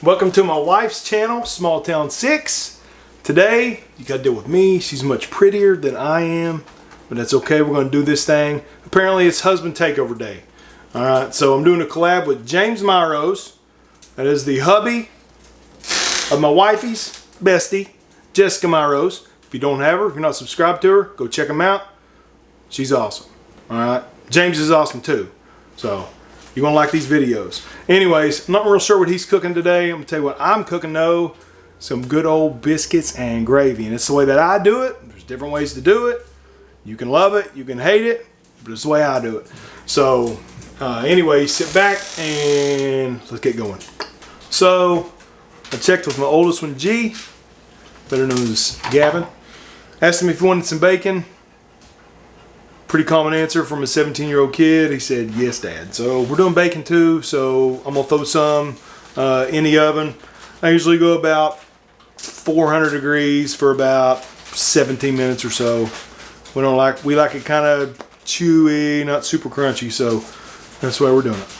Welcome to my wife's channel, Small Town 6. Today, you gotta deal with me. She's much prettier than I am, but that's okay. We're gonna do this thing. Apparently, it's husband takeover day. All right, so I'm doing a collab with James Myros. That is the hubby of my wifey's bestie, Jessica Myros. If you don't have her, if you're not subscribed to her, go check them out. She's awesome. All right, James is awesome too. So you're gonna like these videos. Anyways, I'm not real sure what he's cooking today. I'm gonna tell you what I'm cooking though. Some good old biscuits and gravy. And it's the way that I do it. There's different ways to do it. You can love it, you can hate it, but it's the way I do it. So anyway, sit back and let's get going. So I checked with my oldest one, G, better known as Gavin. Asked him if he wanted some bacon. Pretty common answer from a 17-year-old kid. He said, yes, Dad. So we're doing bacon too, so I'm gonna throw some in the oven. I usually go about 400 degrees for about 17 minutes or so. We like it kind of chewy, not super crunchy, so that's why we're doing it.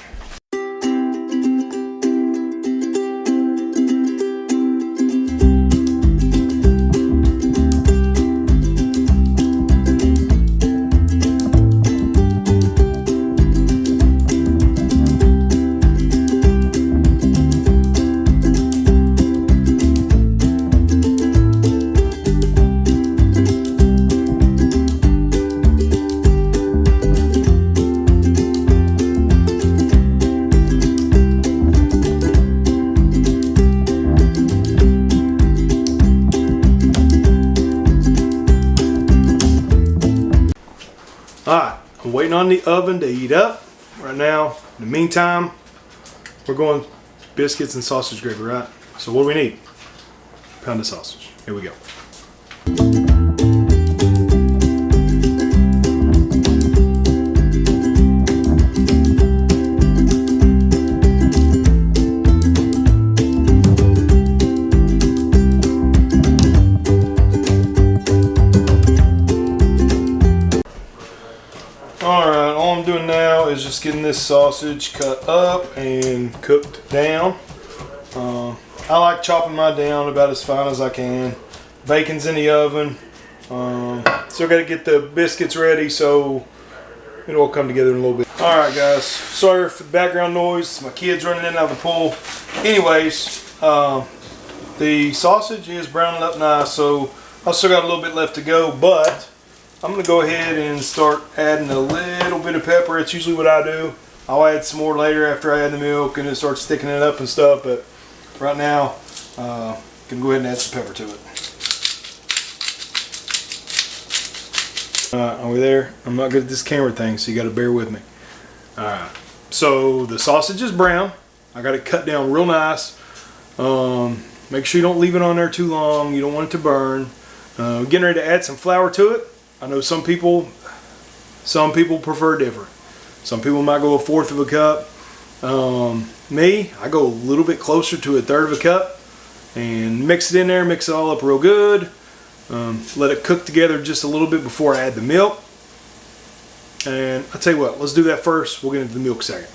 Alright, I'm waiting on the oven to heat up right now. In the meantime, we're going biscuits and sausage gravy, right? So what do we need? Pound of sausage. Here we go. Alright, all I'm doing now is just getting this sausage cut up and cooked down. I like chopping mine down about as fine as I can. Bacon's in the oven. Still got to get the biscuits ready so it'll all come together in a little bit. Alright guys, sorry for the background noise. My kids running in and out of the pool. Anyways, the sausage is browning up nice, so I still got a little bit left to go, but I'm going to go ahead and start adding a little bit of pepper. It's usually what I do. I'll add some more later after I add the milk and it starts sticking it up and stuff. But right now, I'm going to go ahead and add some pepper to it. Alright, are we there? I'm not good at this camera thing, so you got to bear with me. Alright, so the sausage is brown. I got it cut down real nice. Make sure you don't leave it on there too long. You don't want it to burn. Getting ready to add some flour to it. I know some people prefer different. Some people might go 1/4 of a cup. Me, I go a little bit closer to 1/3 of a cup and mix it in there, mix it all up real good. Let it cook together just a little bit before I add the milk. And I'll tell you what, let's do that first. We'll get into the milk second.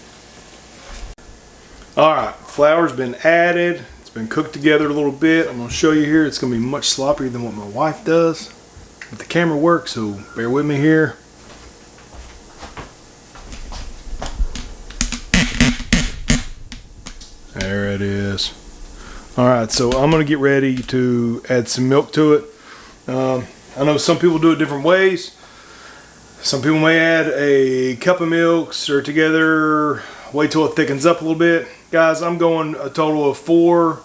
Alright, flour's been added. It's been cooked together a little bit. I'm going to show you here. It's going to be much sloppier than what my wife does. But the camera works, so bear with me here. There it is. Alright, so I'm going to get ready to add some milk to it. I know some people do it different ways. Some people may add a cup of milk, stir it together, wait till it thickens up a little bit. Guys, I'm going a total of 4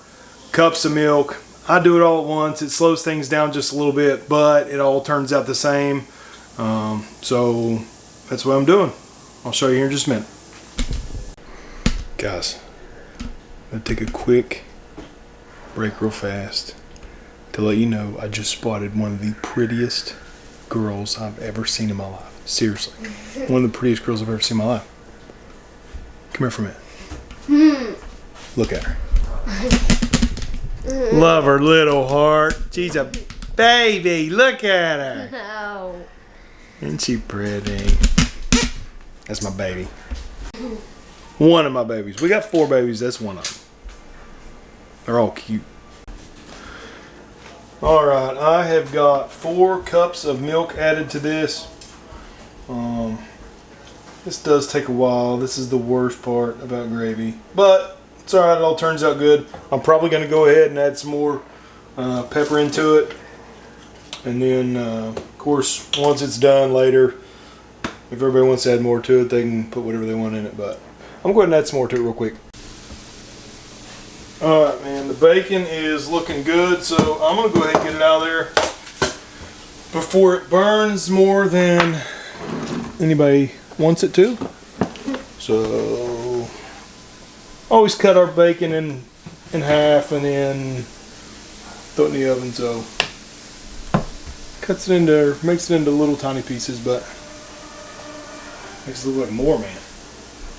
cups of milk. I do it all at once. It slows things down just a little bit, but it all turns out the same. So that's what I'm doing. I'll show you here in just a minute. Guys, I'm going to take a quick break real fast to let you know I just spotted one of the prettiest girls I've ever seen in my life. Seriously. One of the prettiest girls I've ever seen in my life. Come here for a minute. Look at her. Love her little heart. She's a baby. Look at her. No. Isn't she pretty? That's my baby. One of my babies. We got 4 babies. That's one of them. They're all cute. Alright, I have got 4 cups of milk added to this. This does take a while. This is the worst part about gravy. But it's alright, it all turns out good. I'm probably going to go ahead and add some more pepper into it. And then, of course, once it's done later, if everybody wants to add more to it, they can put whatever they want in it. But I'm going to add some more to it real quick. Alright, man, the bacon is looking good, so I'm going to go ahead and get it out of there before it burns more than anybody wants it to. So, always cut our bacon in half and then throw it in the oven, so makes it into little tiny pieces, but makes it look like more, man.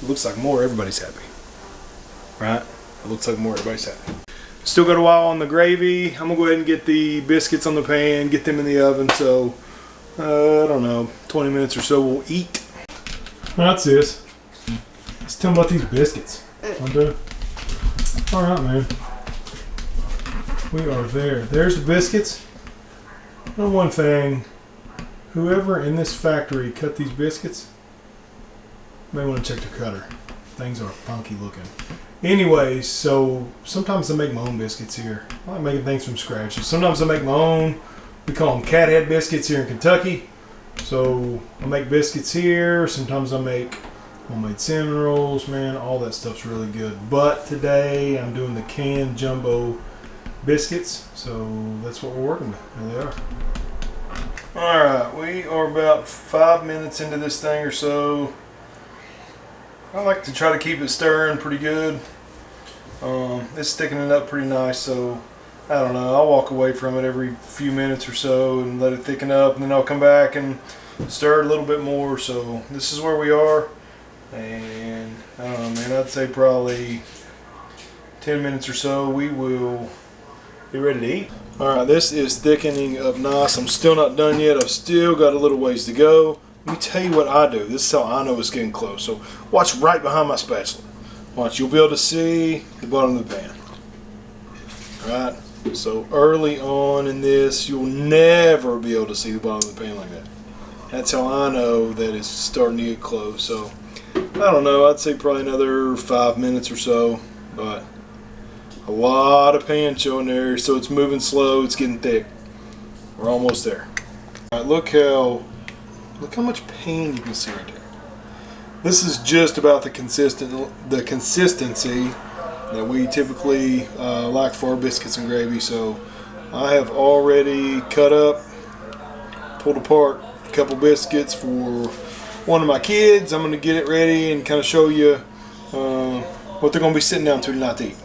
It looks like more, everybody's happy. Right? It looks like more, everybody's happy. Still got a while on the gravy. I'm gonna go ahead and get the biscuits on the pan, get them in the oven, so I don't know, 20 minutes or so we'll eat. That's this. Let's tell them about these biscuits. Alright, man. We are there. There's the biscuits. And one thing, whoever in this factory cut these biscuits, may want to check the cutter. Things are funky looking. Anyways, so sometimes I make my own biscuits here. I like making things from scratch. Sometimes I make my own. We call them cat head biscuits here in Kentucky. So I make biscuits here. Sometimes I make homemade cinnamon rolls. Man, all that stuff's really good. But today I'm doing the canned jumbo biscuits. So that's what we're working with. There they are. Alright, we are about 5 minutes into this thing or so. I like to try to keep it stirring pretty good. It's thickening up pretty nice, so I don't know. I'll walk away from it every few minutes or so and let it thicken up, and then I'll come back and stir it a little bit more. So this is where we are, and I don't know, man. I'd say probably 10 minutes or so we will be ready to eat. Alright, this is thickening up nice. I'm still not done yet. I've still got a little ways to go. Let me tell you what I do. This is how I know it's getting close. So watch right behind my spatula. Watch, you'll be able to see the bottom of the pan. Alright, so early on in this, you'll never be able to see the bottom of the pan like that. That's how I know that it's starting to get close. So, I don't know, I'd say probably another 5 minutes or so. But a lot of pan showing there, so it's moving slow, it's getting thick. We're almost there. Alright, look how much pan you can see right there. This is just about the consistency that we typically like for our biscuits and gravy. So I have already cut up, pulled apart a couple biscuits for one of my kids. I'm going to get it ready and kind of show you what they're going to be sitting down to tonight to eat.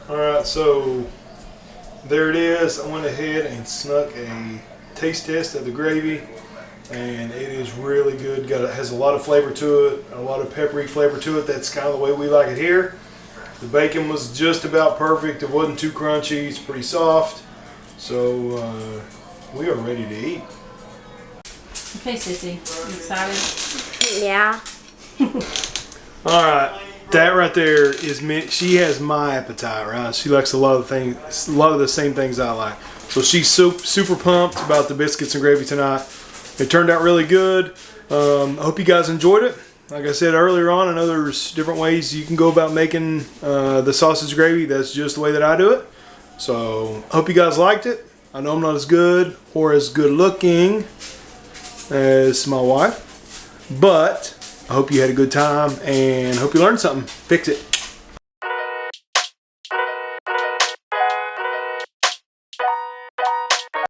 Alright, so there it is. I went ahead and snuck a taste test of the gravy, and it is really good. It has a lot of flavor to it, a lot of peppery flavor to it. That's kind of the way we like it here. The bacon was just about perfect. It wasn't too crunchy. It's pretty soft. So we are ready to eat. Okay, Sissy, you excited? Yeah. Alright. That right there is me. She has my appetite, right? She likes a lot of the same things I like. So she's super pumped about the biscuits and gravy tonight. It turned out really good. I hope you guys enjoyed it. Like I said earlier on, I know there's different ways you can go about making the sausage gravy. That's just the way that I do it. So I hope you guys liked it. I know I'm not as good or as good looking as my wife, but I hope you had a good time and hope you learned something. Fix it.